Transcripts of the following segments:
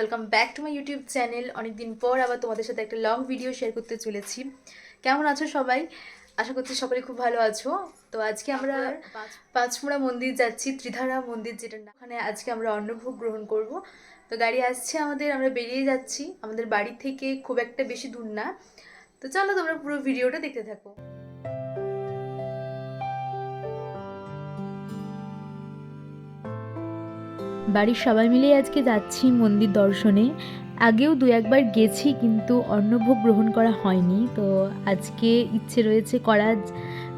Welcome back to my YouTube channel. অনেকদিন পর আবার তোমাদের সাথে একটা লং ভিডিও শেয়ার করতে চলেছি। কেমন আছো সবাই? আশা করছি সবাই খুব ভালো আছো। তো আজকে আমরা পাঁচমুড়া মন্দির যাচ্ছি, ত্রিধারা মন্দির যেটা না, ওখানে আজকে আমরা অন্নভোগ গ্রহণ করব। তো গাড়ি আসছে আমাদের, আমরা বেরিয়ে যাচ্ছি। আমাদের বাড়ি থেকে খুব একটা বেশি দূর না। তো চলো তোমরা পুরো ভিডিওটা দেখতে থাকো। বাড়ির সবাই মিলে আজকে যাচ্ছি মন্দির দর্শনে। আগেও দু একবার গেছি কিন্তু অন্নভোগ গ্রহণ করা হয়নি। তো আজকে ইচ্ছে রয়েছে করার।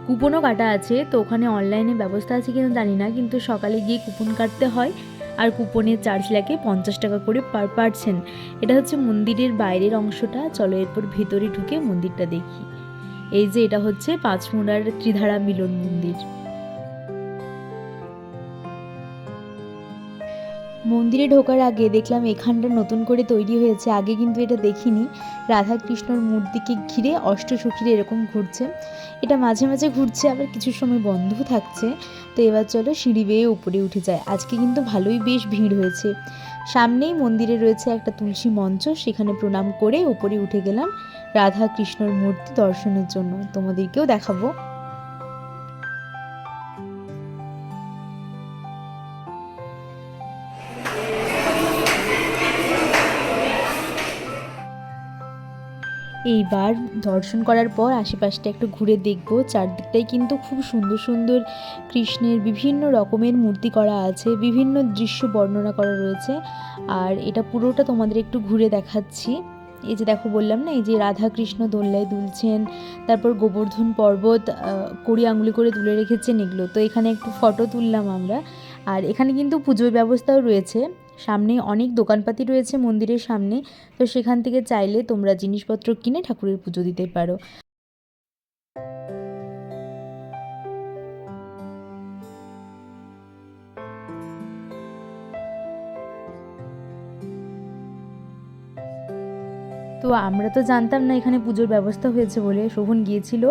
কুপনও কাটা আছে, তো ওখানে অনলাইনে ব্যবস্থা আছে কিনা জানি না, কিন্তু সকালে গিয়ে কুপন কাটতে হয়। আর কুপনের চার্জ লাগে 50 টাকা করে পার পার্সন। এটা হচ্ছে মন্দিরের বাইরের অংশটা। চলো এরপর ভেতরে ঢুকে মন্দিরটা দেখি। এই যে এটা হচ্ছে পাঁচমুড়ার ত্রিধারা মিলন মন্দির। মন্দিরে ঢোকার আগে দেখলাম এখানটা নতুন করে তৈরি হয়েছে, আগে কিন্তু এটা দেখিনি। রাধা কৃষ্ণর মূর্তিকে ঘিরে অষ্টসখীরা এরকম ঘুরছে। এটা মাঝে মাঝে ঘুরছে, আবার কিছু সময় বন্ধ থাকছে। তো এবার চলো সিঁড়ি বেয়ে উপরে উঠে যায়। আজকে কিন্তু ভালোই বেশ ভিড় হয়েছে। সামনেই মন্দিরে রয়েছে একটা তুলসী মঞ্চ, সেখানে প্রণাম করে উপরে উঠে গেলাম রাধা কৃষ্ণর মূর্তি দর্শনের জন্য। তোমাদেরকেও দেখাবো। এইবার দর্শন করার পর আশেপাশটা একটু ঘুরে দেখব। চারদিকটাই কিন্তু খুব সুন্দর সুন্দর কৃষ্ণের বিভিন্ন রকমের মূর্তি করা আছে, বিভিন্ন দৃশ্য বর্ণনা করা রয়েছে। আর এটা পুরোটা তোমাদের একটু ঘুরে দেখাচ্ছি। এই যে দেখো, বললাম না, এই যে রাধা কৃষ্ণ দোলনায় দুলছেন, তারপর গোবর্ধন পর্বত 20 আঙ্গুলি করে তুলে রেখেছেন এগুলো। তো এখানে একটু ফটো তুললাম আমরা। আর এখানে কিন্তু পুজোর ব্যবস্থাও রয়েছে। সামনে অনেক দোকানপাতি রয়েছে মন্দিরের সামনে। তো সেখান থেকে চাইলে তোমরা জিনিসপত্র কিনে ঠাকুরের পুজো দিতে পারো। তো আমরা তো জানতাম না এখানে পুজোর ব্যবস্থা হয়েছে বলে। শোভন গিয়েছিল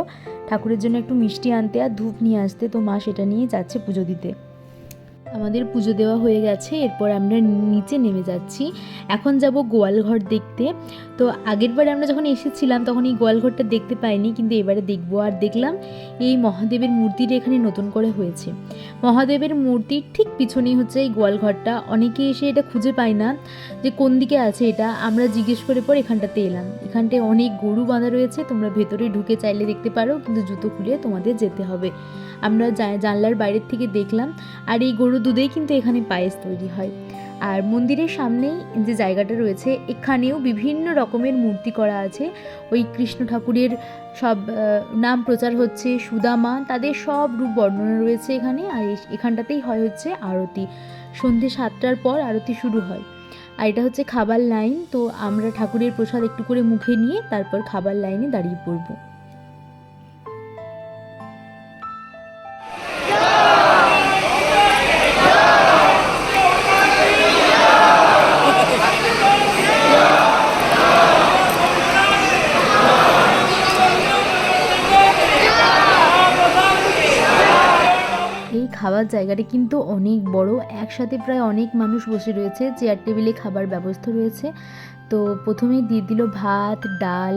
ঠাকুরের জন্য একটু মিষ্টি আনতে আর ধূপ নিয়ে আসতে। তো মা সেটা নিয়ে যাচ্ছে পুজো দিতে। আমাদের পুজো দেওয়া হয়ে গেছে, এরপর আমরা নিচে নেমে যাচ্ছি। এখন যাব গোয়ালঘর দেখতে। তো আগের বারে আমরা যখন এসেছিলাম তখন এই গোয়ালঘরটা দেখতে পাইনি, কিন্তু এবারে দেখবো। আর দেখলাম এই মহাদেবের মূর্তিটা এখানে নতুন করে হয়েছে। মহাদেবের মূর্তির ঠিক পিছনেই হচ্ছে এই গোয়ালঘরটা। অনেকে এসে এটা খুঁজে পায় না যে কোন দিকে আছে এটা। আমরা জিজ্ঞেস করে পর এখানটাতে এলাম। এখানটায় অনেক গরু বাঁধা রয়েছে, তোমরা ভেতরে ঢুকে চাইলে দেখতে পারো, কিন্তু জুতো খুলে তোমাদের যেতে হবে। আমরা জানলার বাইরের থেকে দেখলাম। আর এই গরু দুধেই কিন্তু এখানে পায়েস তৈরি হয়। আর মন্দিরের সামনেই যে জায়গাটা রয়েছে, এখানেও বিভিন্ন রকমের মূর্তি করা আছে। ওই কৃষ্ণ ঠাকুরের সব নাম প্রচার হচ্ছে, সুদামা, তাদের সব রূপ বর্ণনা রয়েছে এখানে। আর এখানটাতেই হচ্ছে আরতি। সন্ধে 7টার পর আরতি শুরু হয়। আর এটা হচ্ছে খাবার লাইন। তো আমরা ঠাকুরের প্রসাদ একটু করে মুখে নিয়ে তারপর খাবার লাইনে দাঁড়িয়ে পড়বো। এই খাবার জায়গাটা কিন্তু অনেক বড়, একসাথে প্রায় অনেক মানুষ বসে রয়েছে, চেয়ার টেবিলে খাবার ব্যবস্থা রয়েছে। তো প্রথমেই দিয়ে দিল ভাত, ডাল,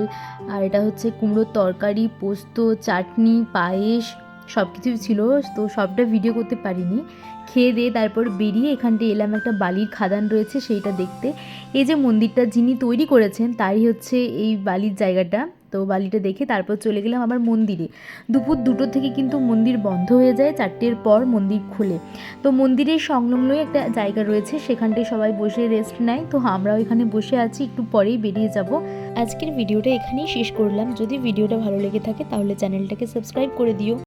আর এটা হচ্ছে কুমড়োর তরকারি, পোস্ত, চাটনি, পায়েস, সব কিছুই ছিল। তো সবটা ভিডিও করতে পারিনি। খেয়ে দিয়ে তারপর বেরিয়ে এখানটায় এলাম, একটা বালির খাদান রয়েছে সেইটা দেখতে। এই যে মন্দিরটা যিনি তৈরি করেছেন তারই হচ্ছে এই বালির জায়গাটা। তো বালিটা দেখে তারপর চলে গেলাম আবার মন্দিরে। দুপুর 2টো থেকে কিন্তু মন্দির বন্ধ হয়ে যায়, 4টের পর মন্দির খোলে। তো মন্দিরের সংলগ্নই একটা জায়গা রয়েছে, সেখানটায় সবাই বসে রেস্ট নেয়। তো আমরাও এখানে বসে আছি, একটু পরেই বেরিয়ে যাব। আজকের ভিডিওটা এখানেই শেষ করলাম। যদি ভিডিওটা ভালো লেগে থাকে তাহলে চ্যানেলটাকে সাবস্ক্রাইব করে দিও।